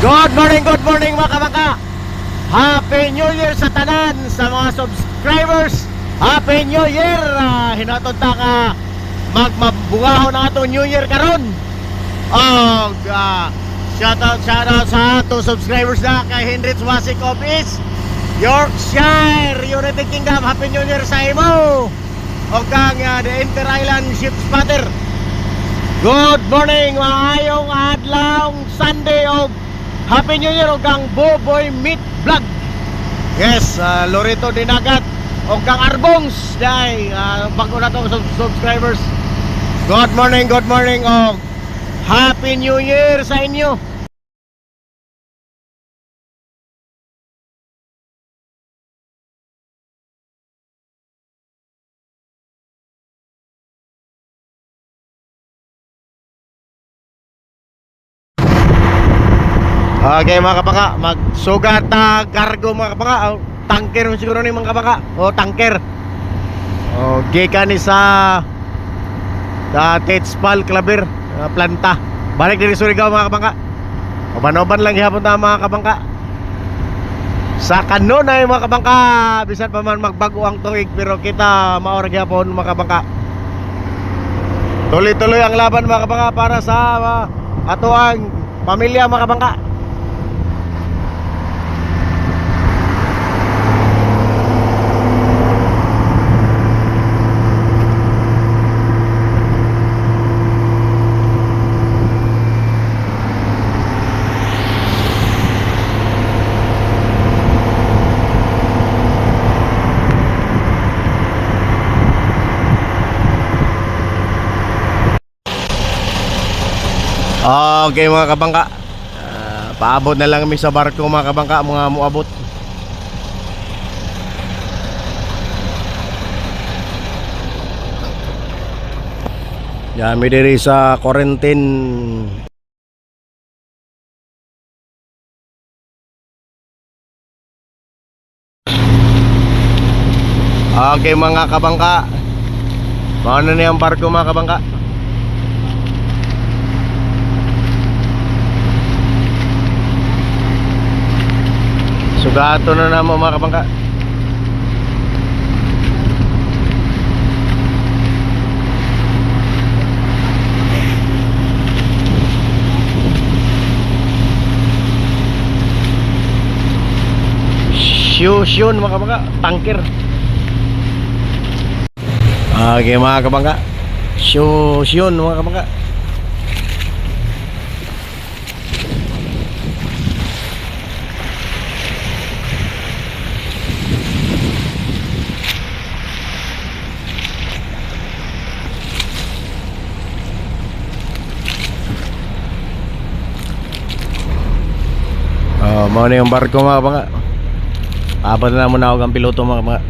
Good morning mga kabangka. Happy New Year sa tanan, sa mga subscribers. Happy New Year. Hinatod ta ka magmabungahon na ato New Year karon. Shout out sa ato subscribers na kay Hendrix Wasik Office, Yorkshire, United Kingdom. Happy New Year sa imo. O kang the Inter Island Ship Spotter. Good morning, maayong adlaw Sunday og Happy New Year o kang Boboy Meat Vlog. Yes, Loreto Dinagat o kang Arbongs dai bago na tong subscribers. Good morning o Happy New Year sa inyo. Okay mga kabaka, magsugat na cargo mga kabaka. Tanker mo siguro ni mga kabaka. O tanker. O gikan ni sa Tetspal Claver planta. Balik diri Surigao mga kabaka. Oban-oban lang gihapon ta mga kabangka. Sa kanon ay mga kabangka, bisan pa man magbago ang tuig pero kita maor gihapon mga kabangka. Tuloy-tuloy ang laban mga kabangka para sa ato ang pamilya mga kabangka. Okay mga kabangka, paabot na lang kami sa barko mga kabangka, mga muabot. Yami diri sa quarantine. Okay mga kabangka, paano na yung barko mga kabangka? Sugato na naman mga kabangka. Shun mga kabangka, tanker. Okay mga kabangka, shun mga kabangka. Mau na yung barko mga kabangka. Abot na muna ako ang piloto mga kabangka.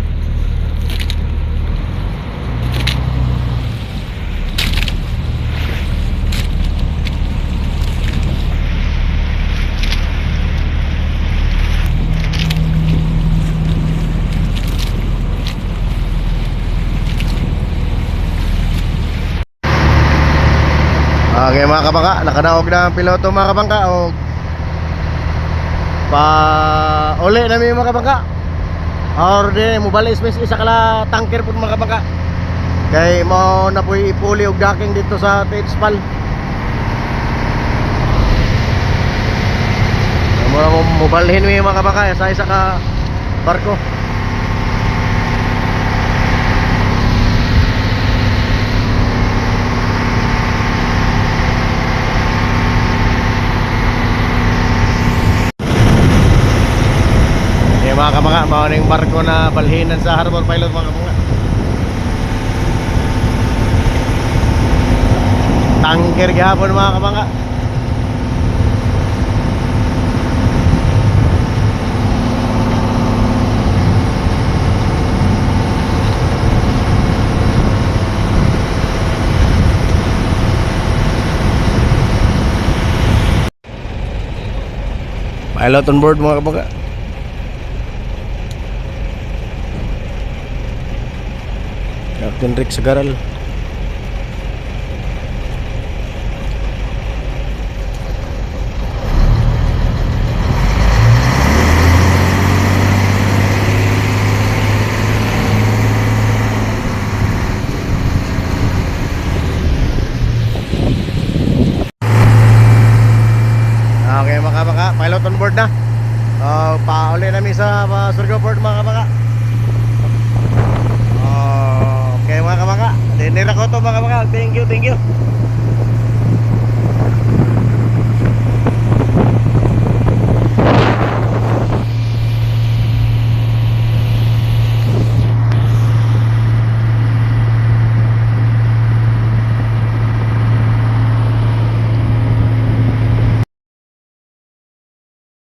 Okay mga kabangka, nakanaog na ang piloto mga kabangka. O pa uli namin mga kabangka, or di mubalik space isa kala tanker po mga kabangka, kay mo na po ipuli og docking dito sa Tetspal. Mo mubalhin mi mga kabangka sa isa ka barko. Mga kabangka, mauna yung barko na balhinan sa harbor pilot mga kabangka. Tanker gihapon mga kabangka. Pilot on board mga kabangka. Captain Rick Sagaral. pilot on board na. Pauli namin sa Surigao Port mga kamaka. Okay mga kamaka, dinira ko to mga kamaka. Thank you, thank you.